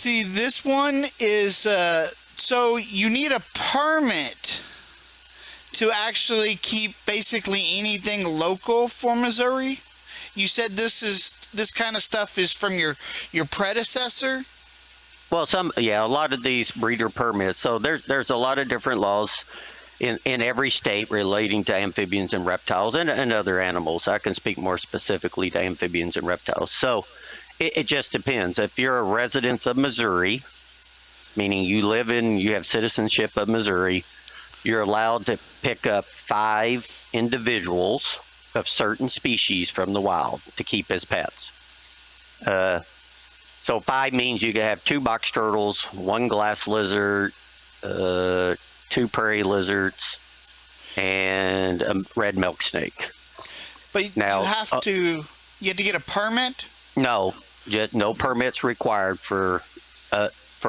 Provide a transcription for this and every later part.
See, this one is, so you need a permit to actually keep basically anything local for Missouri. You said this kind of stuff is from your predecessor? Well, a lot of these breeder permits. So there's a lot of different laws in every state relating to amphibians and reptiles and other animals. I can speak more specifically to amphibians and reptiles. So it just depends. If you're a resident of Missouri, meaning you have citizenship of Missouri, you're allowed to pick up 5 individuals of certain species from the wild to keep as pets. So 5 means you can have 2 box turtles, 1 glass lizard, 2 prairie lizards, and a red milk snake. But now, you have to get a permit? No, no permits required for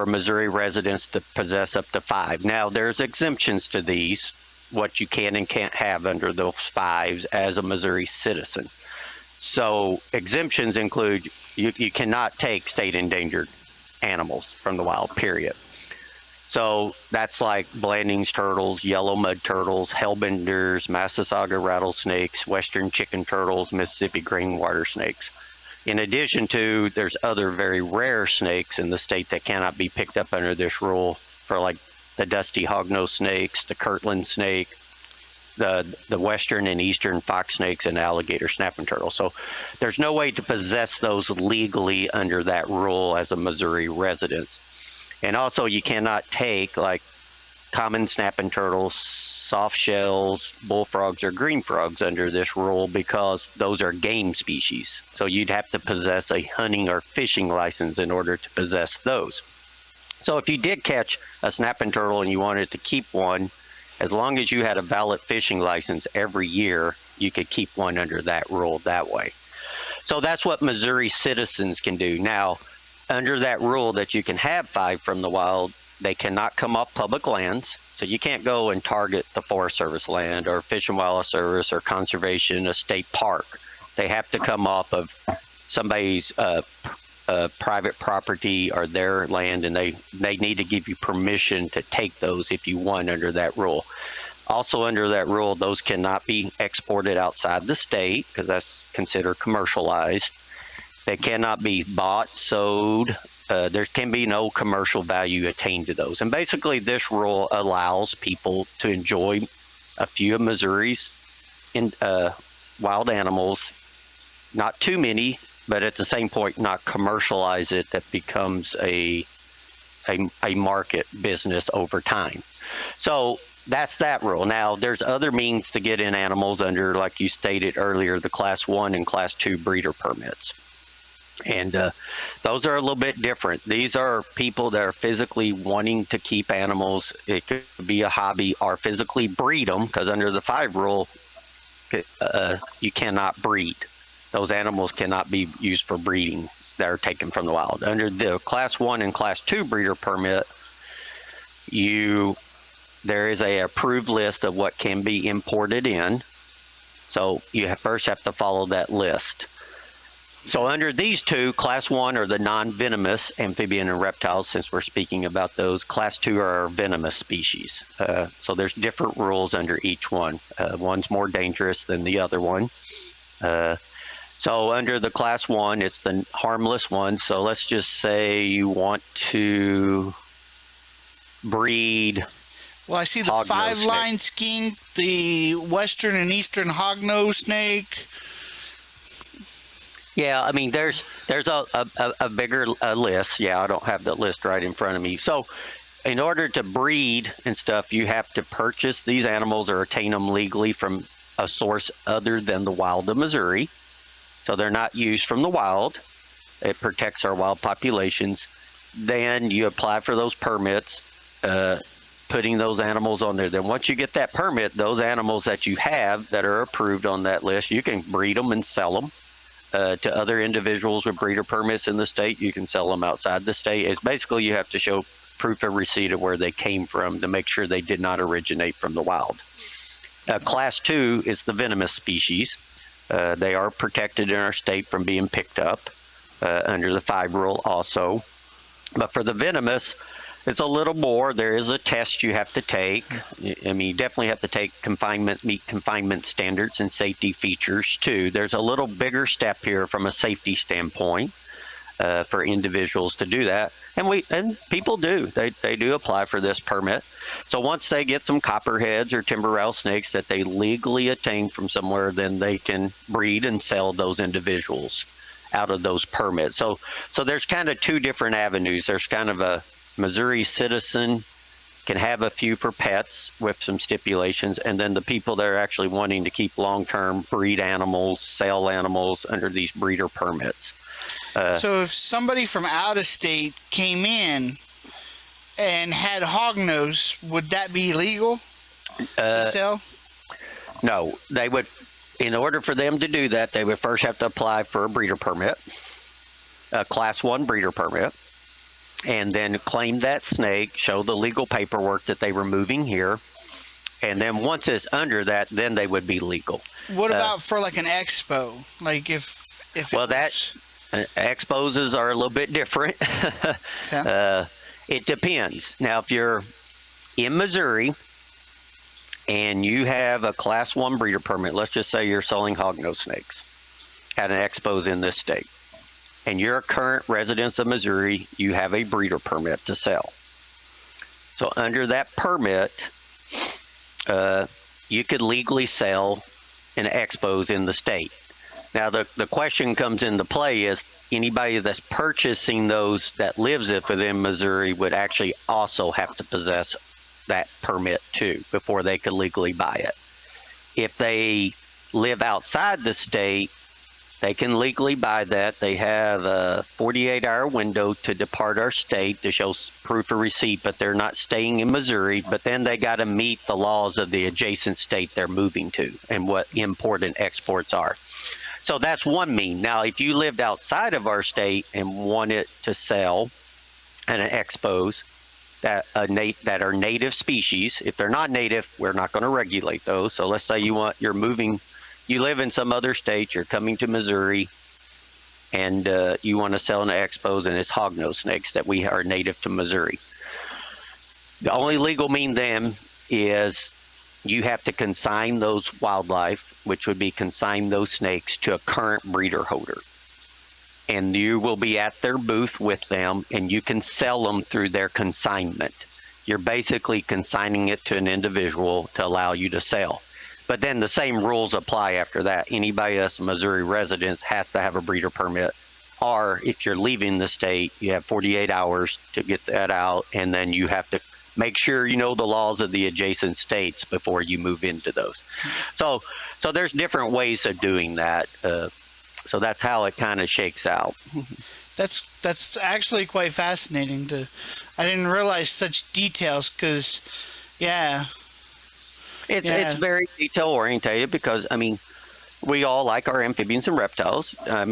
Missouri residents to possess up to 5. Now, there's exemptions to these, what you can and can't have under those 5s as a Missouri citizen. So exemptions include you cannot take state endangered animals from the wild, period. So that's like Blanding's turtles, yellow mud turtles, Hellbenders, Massasauga rattlesnakes, western chicken turtles, Mississippi green water snakes. In addition to, there's other very rare snakes in the state that cannot be picked up under this rule, for like the dusty hognose snakes, the Kirtland snake, the western and eastern fox snakes, and alligator snapping turtle. So there's no way to possess those legally under that rule as a Missouri resident. And also you cannot take like common snapping turtles, soft shells, bullfrogs, or green frogs under this rule because those are game species. So you'd have to possess a hunting or fishing license in order to possess those. So if you did catch a snapping turtle and you wanted to keep one, as long as you had a valid fishing license every year, you could keep one under that rule that way. So that's what Missouri citizens can do. Now, under that rule that you can have 5 from the wild, they cannot come off public lands. So you can't go and target the Forest Service land or Fish and Wildlife Service or conservation, a state park. They have to come off of somebody's private property or their land, and they need to give you permission to take those if you want under that rule. Also under that rule, those cannot be exported outside the state because that's considered commercialized. They cannot be bought, sold. There can be no commercial value attained to those. And basically this rule allows people to enjoy a few of Missouri's wild animals, not too many, but at the same point not commercialize it. That becomes a market business over time. So that's that rule. Now there's other means to get in animals under, like you stated earlier, the Class 1 and Class 2 breeder permits. And those are a little bit different. These are people that are physically wanting to keep animals. It could be a hobby, or physically breed them, because under the 5 rule, you cannot breed. Those animals cannot be used for breeding that are taken from the wild. Under the Class 1 and Class 2 breeder permit, there is a approved list of what can be imported in. So you first have to follow that list. So under these 2, Class 1 are the non-venomous amphibian and reptiles, since we're speaking about those. Class 2 are venomous species. So there's different rules under each one. One's more dangerous than the other one. So under the Class 1, it's the harmless one. So let's just say you want to breed. Well, I see the 5-line skink, the western and eastern hognose snake. Yeah, I mean, there's a bigger list. Yeah, I don't have the list right in front of me. So in order to breed and stuff, you have to purchase these animals or obtain them legally from a source other than the wild of Missouri. So they're not used from the wild. It protects our wild populations. Then you apply for those permits, putting those animals on there. Then once you get that permit, those animals that you have that are approved on that list, you can breed them and sell them. To other individuals with breeder permits in the state. You can sell them outside the state. It's basically you have to show proof of receipt of where they came from to make sure they did not originate from the wild. Class 2 is the venomous species. They are protected in our state from being picked up under the 5 rule also. But for the venomous, it's a little more. There is a test you have to take. I mean, you definitely have to take meet confinement standards and safety features too. There's a little bigger step here from a safety standpoint for individuals to do that. And people do. They do apply for this permit. So once they get some copperheads or timber rattlesnakes that they legally attain from somewhere, then they can breed and sell those individuals out of those permits. So there's kind of two different avenues. There's kind of a Missouri citizen can have a few for pets with some stipulations, and then the people that are actually wanting to keep long-term breed animals, sell animals under these breeder permits. So if somebody from out of state came in and had hognose, would that be legal to sell? No, they would. In order for them to do that, they would first have to apply for a breeder permit, a Class 1 breeder permit, and then claim that snake, show the legal paperwork that they were moving here, and then once it's under that, then they would be legal. What about for like an expo? Like if well, exposes are a little bit different. Okay. It depends. Now, if you're in Missouri and you have a Class 1 breeder permit, let's just say you're selling hognose snakes at an expos in this state, and you're a current resident of Missouri, you have a breeder permit to sell. So under that permit, you could legally sell in expos in the state. Now, the question comes into play is anybody that's purchasing those that lives within Missouri would actually also have to possess that permit too before they could legally buy it. If they live outside the state, they can legally buy that. They have a 48-hour window to depart our state to show proof of receipt, but they're not staying in Missouri. But then they got to meet the laws of the adjacent state they're moving to and what import and exports are. So that's one mean. Now, if you lived outside of our state and wanted to sell at an expos that are native species, if they're not native, we're not going to regulate those. So let's say you live in some other state, you're coming to Missouri, and you want to sell an expos, and it's hognose snakes that we are native to Missouri. The only legal mean then is you have to consign those wildlife, which would be consign those snakes to a current breeder holder. And you will be at their booth with them, and you can sell them through their consignment. You're basically consigning it to an individual to allow you to sell. But then the same rules apply after that. Anybody that's a Missouri resident has to have a breeder permit. Or if you're leaving the state, you have 48 hours to get that out, and then you have to make sure you know the laws of the adjacent states before you move into those. So there's different ways of doing that. So that's how it kind of shakes out. That's actually quite fascinating. I didn't realize such details because, yeah. It's very detail orientated because, I mean, we all like our amphibians and reptiles. I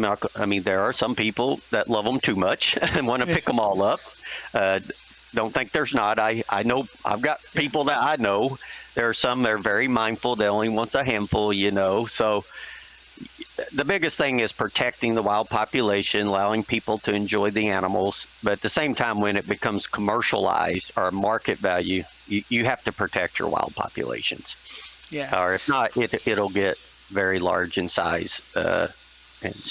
mean, there are some people that love them too much and want to pick them all up. Don't think there's not. I know I've got people that I know. There are some that are very mindful. They only want a handful, So the biggest thing is protecting the wild population, allowing people to enjoy the animals. But at the same time, when it becomes commercialized or market value, you have to protect your wild populations. Yeah. Or if not, it'll get very large in size.